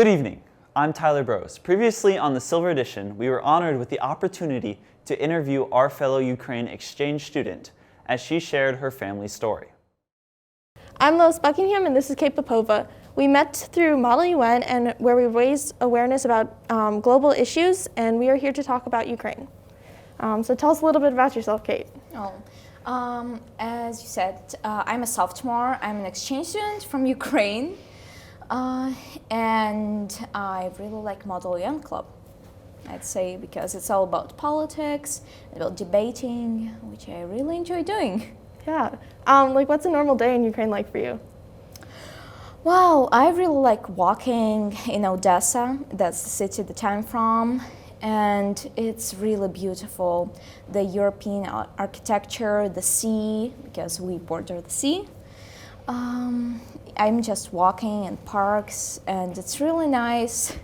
Good evening. I'm Tyler Brose. Previously on the Silver Edition, we were honored with the opportunity to interview our fellow Ukraine exchange student as she shared her family story. I'm Lois Buckingham and this is Kate Popova. We met through Model UN and where we raised awareness about global issues, and we are here to talk about Ukraine. So tell us a little bit about yourself, Kate. As you said, I'm a sophomore. I'm an exchange student from Ukraine, and I really like Model UN Club, I'd say, because it's all about politics, about debating, which I really enjoy doing. Yeah. What's a normal day in Ukraine like for you? Well, I really like walking in Odessa. That's the city that I'm from. And it's really beautiful. The European architecture, the sea, because we border the sea. I'm just walking in parks, and it's really nice.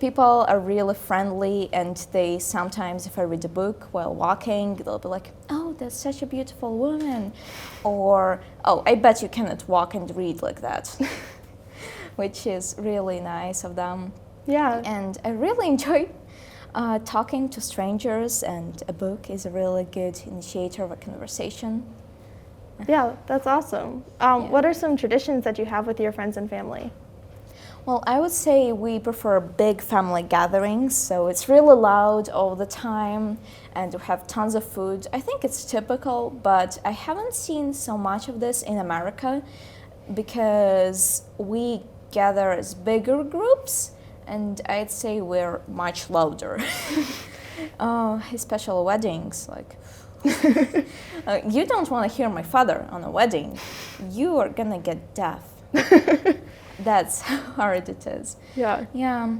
People are really friendly, and they sometimes, if I read a book while walking, they'll be like, "Oh, that's such a beautiful woman," or, "Oh, I bet you cannot walk and read like that," which is really nice of them. Yeah. And I really enjoy talking to strangers, and a book is a really good initiator of a conversation. Yeah, that's awesome. What are some traditions that you have with your friends and family? Well, I would say we prefer big family gatherings, so it's really loud all the time, and we have tons of food. I think it's typical, but I haven't seen so much of this in America because we gather as bigger groups, and I'd say we're much louder. Especially weddings, you don't want to hear my father on a wedding. You are gonna get deaf. That's how hard it is. Yeah. Yeah.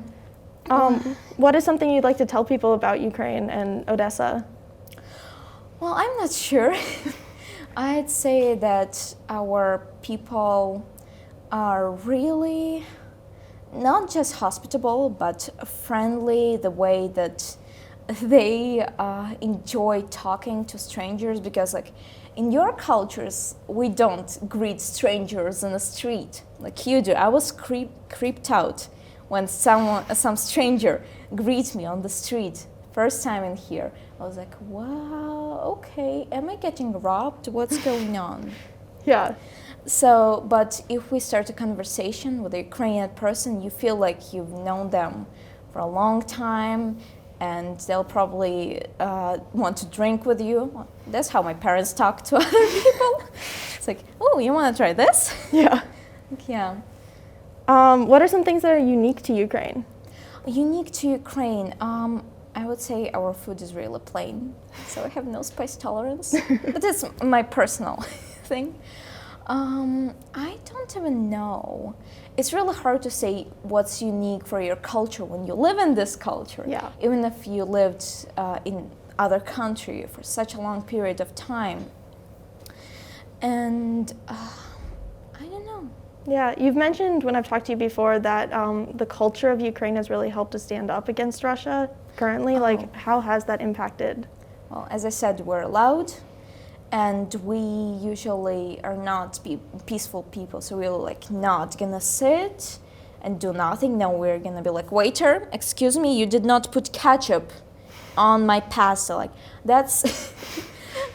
What is something you'd like to tell people about Ukraine and Odessa? Well, I'm not sure. I'd say that our people are really not just hospitable, but friendly, the way that they enjoy talking to strangers, because in your cultures, we don't greet strangers in the street like you do. I was creeped out when some stranger greets me on the street. First time in here, I was like, wow, okay, am I getting robbed? What's going on? Yeah. So, but if we start a conversation with a Ukrainian person, you feel like you've known them for a long time, and they'll probably want to drink with you. That's how my parents talk to other people. It's like, oh, you want to try this? Yeah. Yeah. What are some things that are unique to Ukraine? Unique to Ukraine, I would say our food is really plain. So I have no spice tolerance. But it's my personal thing. I don't even know. It's really hard to say what's unique for your culture when you live in this culture. Yeah. Even if you lived in other country for such a long period of time. And I don't know. Yeah, you've mentioned when I've talked to you before that the culture of Ukraine has really helped to stand up against Russia currently. How has that impacted? Well, as I said, we're loud. And we usually are not peaceful people, so we're not gonna sit and do nothing. No, we're gonna be like, waiter, excuse me, you did not put ketchup on my pasta. That's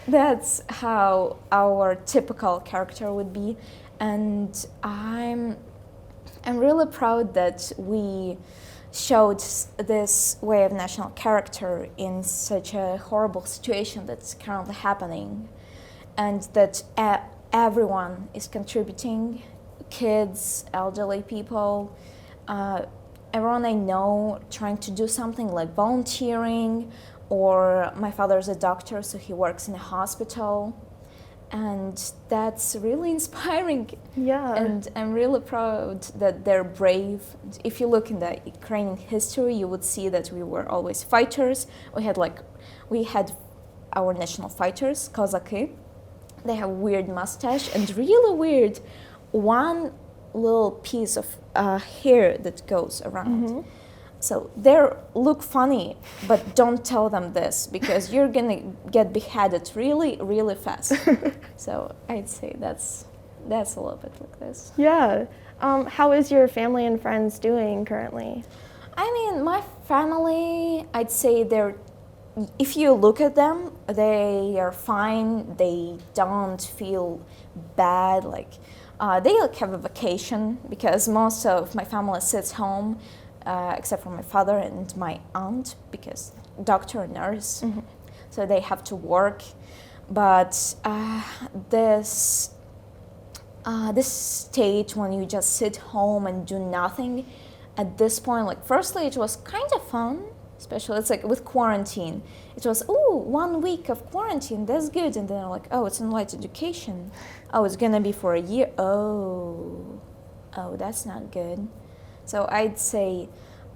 that's how our typical character would be. And I'm really proud that we showed this way of national character in such a horrible situation that's currently happening. And that everyone is contributing, kids, elderly people, everyone I know trying to do something like volunteering, or my father's a doctor, so he works in a hospital. And that's really inspiring. Yeah. And I'm really proud that they're brave. If you look in the Ukrainian history, you would see that we were always fighters. We had our national fighters, Kozaki. They have weird mustache and really weird one little piece of hair that goes around. Mm-hmm. So they look funny, but don't tell them this because you're gonna get beheaded really, really fast. So I'd say that's a little bit like this. Yeah. How is your family and friends doing currently? I mean, my family, I'd say if you look at them, they are fine. They don't feel bad. They have a vacation because most of my family sits home, except for my father and my aunt, because doctor and nurse, so they have to work. But this stage when you just sit home and do nothing, at this point, firstly it was kind of fun, especially it's with quarantine. It was 1 week of quarantine, that's good. And then I'm like, it's online education. It's gonna be for a year. Oh, that's not good. So I'd say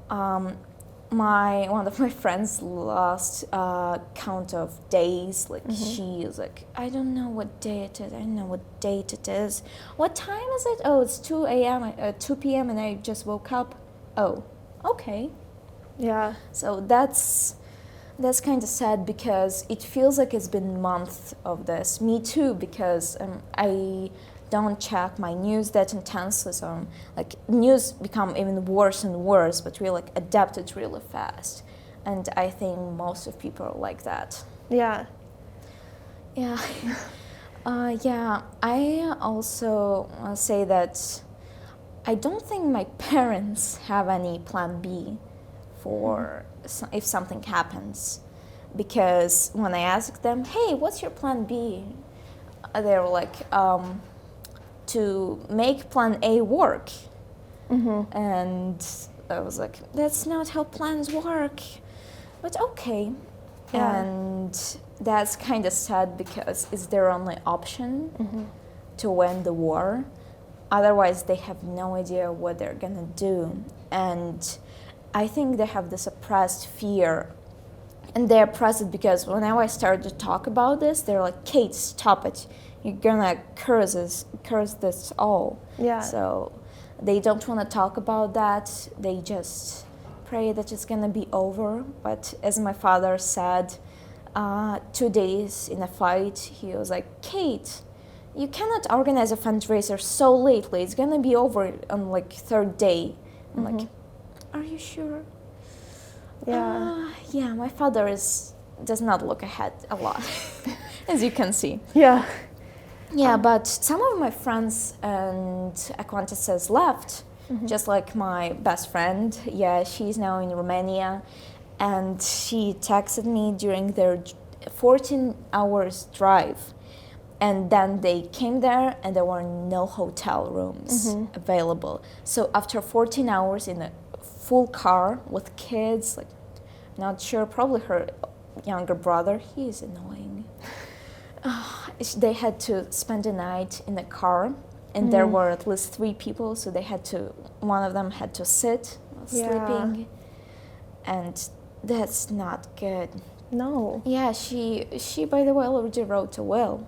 one of my friends lost count of days. She's like, I don't know what day it is. I don't know what date it is. What time is it? It's 2 p.m. and I just woke up. Oh, okay. Yeah. So that's kind of sad because it feels like it's been months of this. Me too, because I don't check my news that intensely. So news become even worse and worse, but we adapted really fast. And I think most of people are like that. Yeah. Yeah. Yeah. I also say that I don't think my parents have any plan B for if something happens, because when I asked them, hey, what's your plan B? They were like, to make plan A work. And I was like, that's not how plans work, but okay. Yeah. And that's kind of sad because it's their only option to win the war. Otherwise, they have no idea what they're gonna do. And I think they have this oppressed fear. And they oppress it because whenever I started to talk about this, they're like, Kate, stop it. You're gonna curse this all. Yeah. So they don't want to talk about that. They just pray that it's gonna be over. But as my father said, 2 days in a fight, he was like, Kate, you cannot organize a fundraiser so lately. It's gonna be over on third day. I'm like, are you sure? Yeah. Yeah, my father does not look ahead a lot, as you can see. Yeah. Yeah, but some of my friends and acquaintances left, just like my best friend. Yeah, she's now in Romania, and she texted me during their 14 hours drive. And then they came there and there were no hotel rooms available. So after 14 hours in a full car with kids, not sure, probably her younger brother, he is annoying. They had to spend the night in the car, and there were at least 3 people, so one of them had to sit sleeping. And that's not good. No. Yeah, she by the way already wrote a will.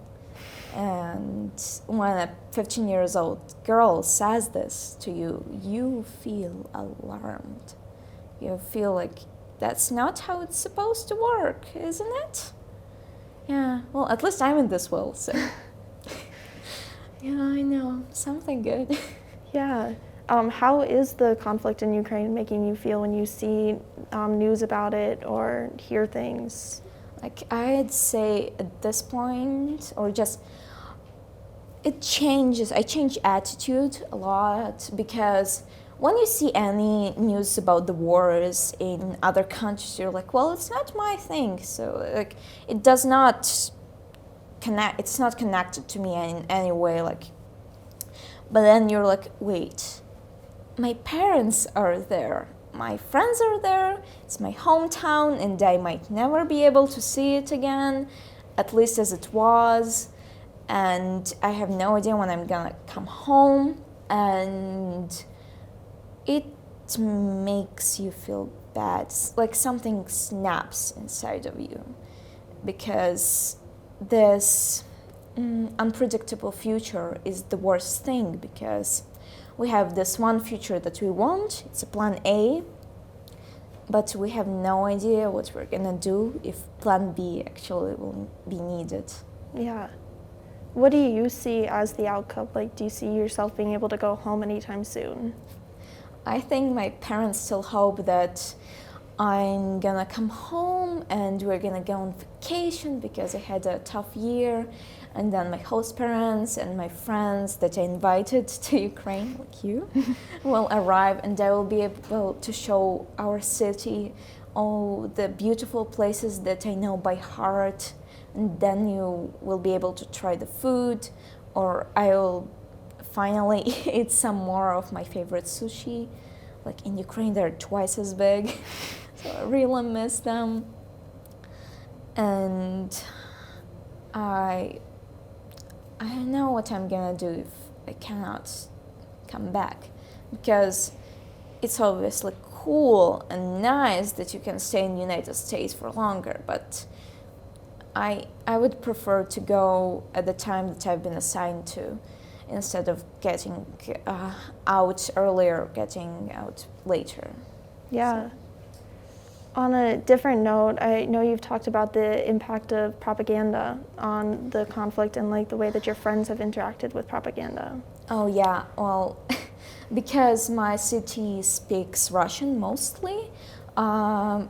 And when a 15-year-old girl says this to you, you feel alarmed. You feel like that's not how it's supposed to work, isn't it? Yeah, well, at least I'm in this will, so. Yeah, I know, something good. Yeah. How is the conflict in Ukraine making you feel when you see news about it or hear things? I'd say at this point, or just, it changes. I change attitude a lot because when you see any news about the wars in other countries, you're like, well, it's not my thing. So it does not connect. It's not connected to me in any way. But then you're like, wait, my parents are there. My friends are there, it's my hometown, and I might never be able to see it again, at least as it was, and I have no idea when I'm gonna come home, and it makes you feel bad, like something snaps inside of you, because this unpredictable future is the worst thing, because we have this one future that we want, it's a plan A, but we have no idea what we're gonna do if plan B actually will be needed. Yeah. what do you see as the outcome? Like, do you see yourself being able to go home anytime soon? I think my parents still hope that I'm gonna come home and we're gonna go on vacation because I had a tough year. And then my host parents and my friends that I invited to Ukraine, like you, will arrive, and I will be able to show our city, all the beautiful places that I know by heart. And then you will be able to try the food, or I will finally eat some more of my favorite sushi. Like in Ukraine, they're twice as big, so I really miss them. And I don't know what I'm gonna do if I cannot come back, because it's obviously cool and nice that you can stay in the United States for longer, but I would prefer to go at the time that I've been assigned to, instead of getting out earlier, getting out later. Yeah. On a different note, I know you've talked about the impact of propaganda on the conflict and like the way that your friends have interacted with propaganda. Oh yeah, well, because my city speaks Russian mostly, I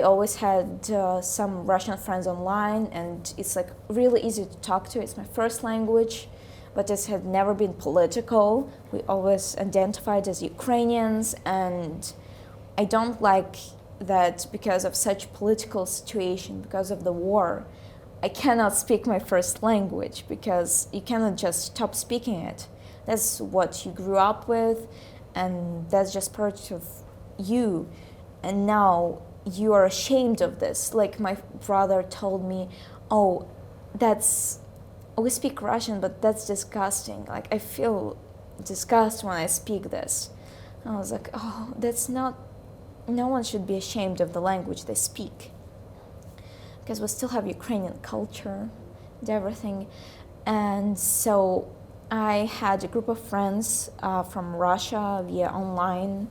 always had some Russian friends online, and it's like really easy to talk to. It's my first language, but it had never been political. We always identified as Ukrainians, and I don't like that because of such political situation, because of the war, I cannot speak my first language, because you cannot just stop speaking it. That's what you grew up with, and that's just part of you. And now you are ashamed of this. Like my brother told me, oh, we speak Russian, but that's disgusting. Like I feel disgust when I speak this. And I was like, oh, no one should be ashamed of the language they speak, because we still have Ukrainian culture and everything. And so I had a group of friends from Russia via online,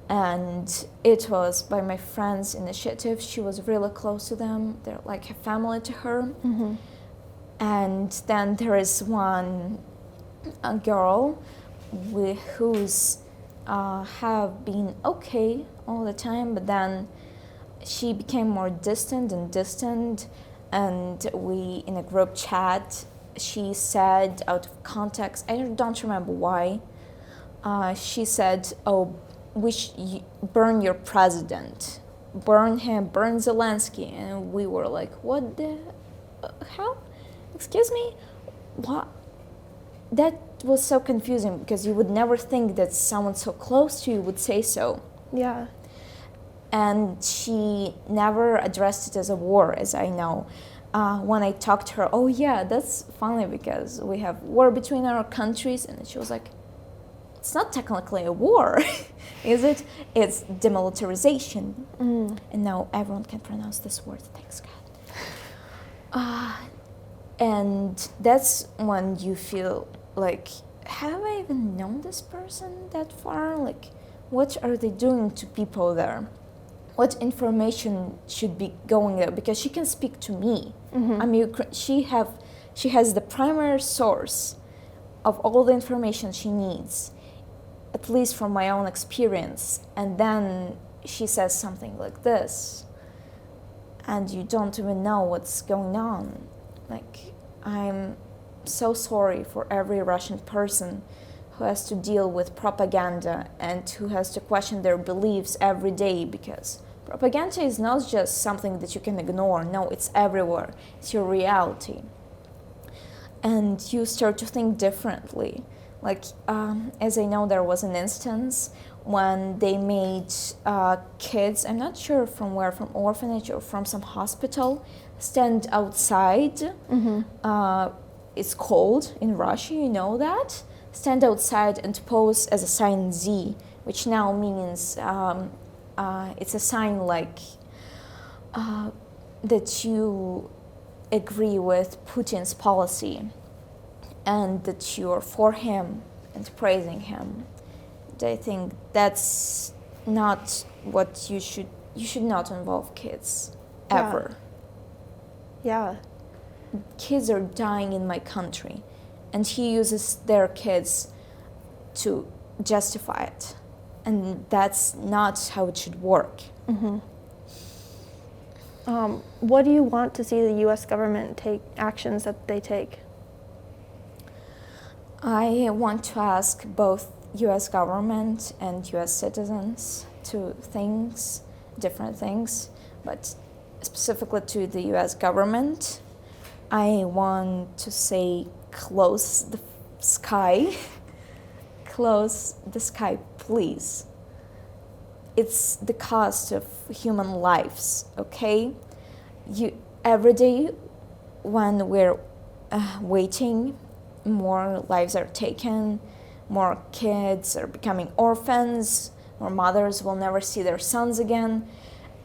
and it was by my friend's initiative. She was really close to them. They're like a family to her. Mm-hmm. And then there is a girl who's have been okay all the time, but then she became more distant, and we, in a group chat, she said out of context, I don't remember why, she said, oh, burn your president, burn him, burn Zelensky. And we were like, what the how? Excuse me? What? That was so confusing, because you would never think that someone so close to you would say so. Yeah. And she never addressed it as a war, as I know. When I talked to her, oh yeah, that's funny because we have war between our countries, and she was like, it's not technically a war, is it? It's demilitarization. Mm. And now everyone can pronounce this word, thanks God. And that's when you feel like, have I even known this person that far? Like, what are they doing to people there? What information should be going there? Because she can speak to me. Mm-hmm. I mean, she has the primary source of all the information she needs, at least from my own experience. And then she says something like this, and you don't even know what's going on. Like, I'm so sorry for every Russian person who has to deal with propaganda and who has to question their beliefs every day, because propaganda is not just something that you can ignore. No, it's everywhere. It's your reality. And you start to think differently. Like, as I know, there was an instance when they made kids, I'm not sure from where, from orphanage or from some hospital, stand outside. Mm-hmm. It's cold in Russia, you know that? Stand outside and pose as a sign Z, which now means it's a sign like that you agree with Putin's policy and that you're for him and praising him. I think that's not what you should not involve kids ever. Yeah. kids are dying in my country, and he uses their kids to justify it, and that's not how it should work. Mm-hmm. What do you want to see the U.S. government take actions that they take? I want to ask both U.S. government and U.S. citizens to different things, but specifically to the U.S. government, I want to say close the sky. Close the sky, please. It's the cost of human lives, okay? Every day when we're waiting, more lives are taken, more kids are becoming orphans, more mothers will never see their sons again,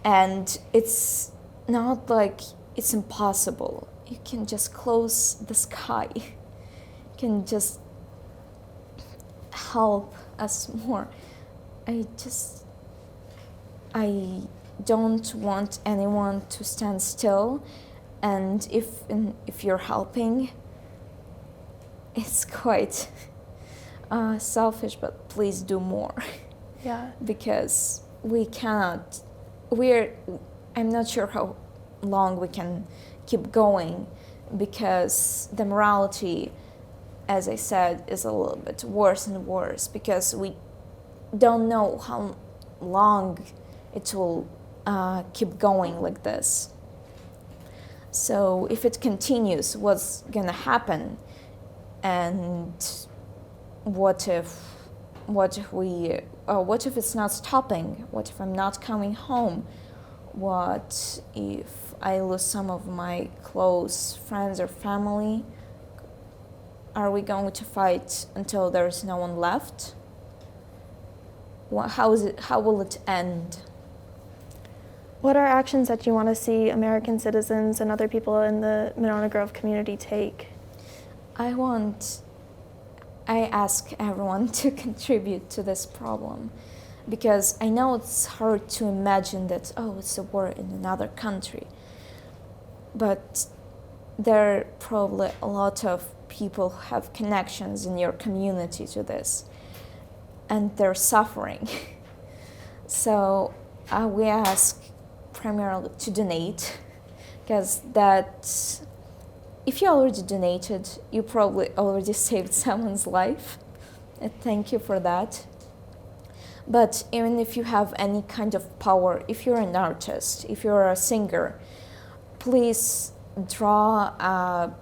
and it's not like it's impossible. You can just close the sky. You can just help us more. I don't want anyone to stand still, and if you're helping, it's quite selfish, but please do more. Yeah. Because we cannot, I'm not sure how long we can keep going, because the morality, as I said, is a little bit worse and worse, because we don't know how long it will keep going like this. So if it continues, what's gonna happen? And what if it's not stopping? What if I'm not coming home? What if I lose some of my close friends or family? Are we going to fight until there's no one left? How will it end? What are actions that you want to see American citizens and other people in the Monona Grove community take? I ask everyone to contribute to this problem, because I know it's hard to imagine that, it's a war in another country. But there are probably a lot of people who have connections in your community to this, and they're suffering. So we ask primarily to donate, because if you already donated, you probably already saved someone's life. And thank you for that. But even if you have any kind of power, if you're an artist, if you're a singer, please draw a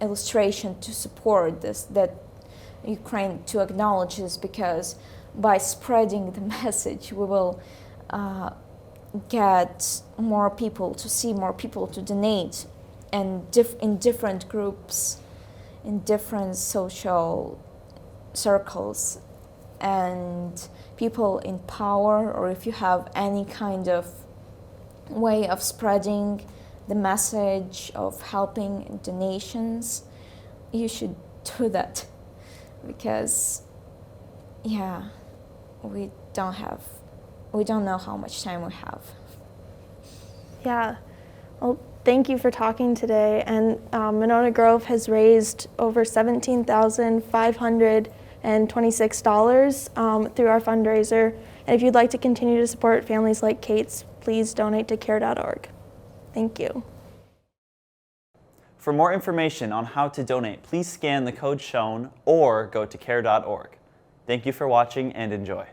illustration to support this, that Ukraine, to acknowledge this, because by spreading the message, we will get more people to see, more people to donate, and in different groups, in different social circles, and people in power, or if you have any kind of way of spreading the message of helping donations, you should do that, because we don't know how much time we have. Yeah. Well, thank you for talking today. And Monona Grove has raised over $17,526 through our fundraiser. And if you'd like to continue to support families like Kate's, please donate to care.org. Thank you. For more information on how to donate, please scan the code shown or go to care.org. Thank you for watching and enjoy.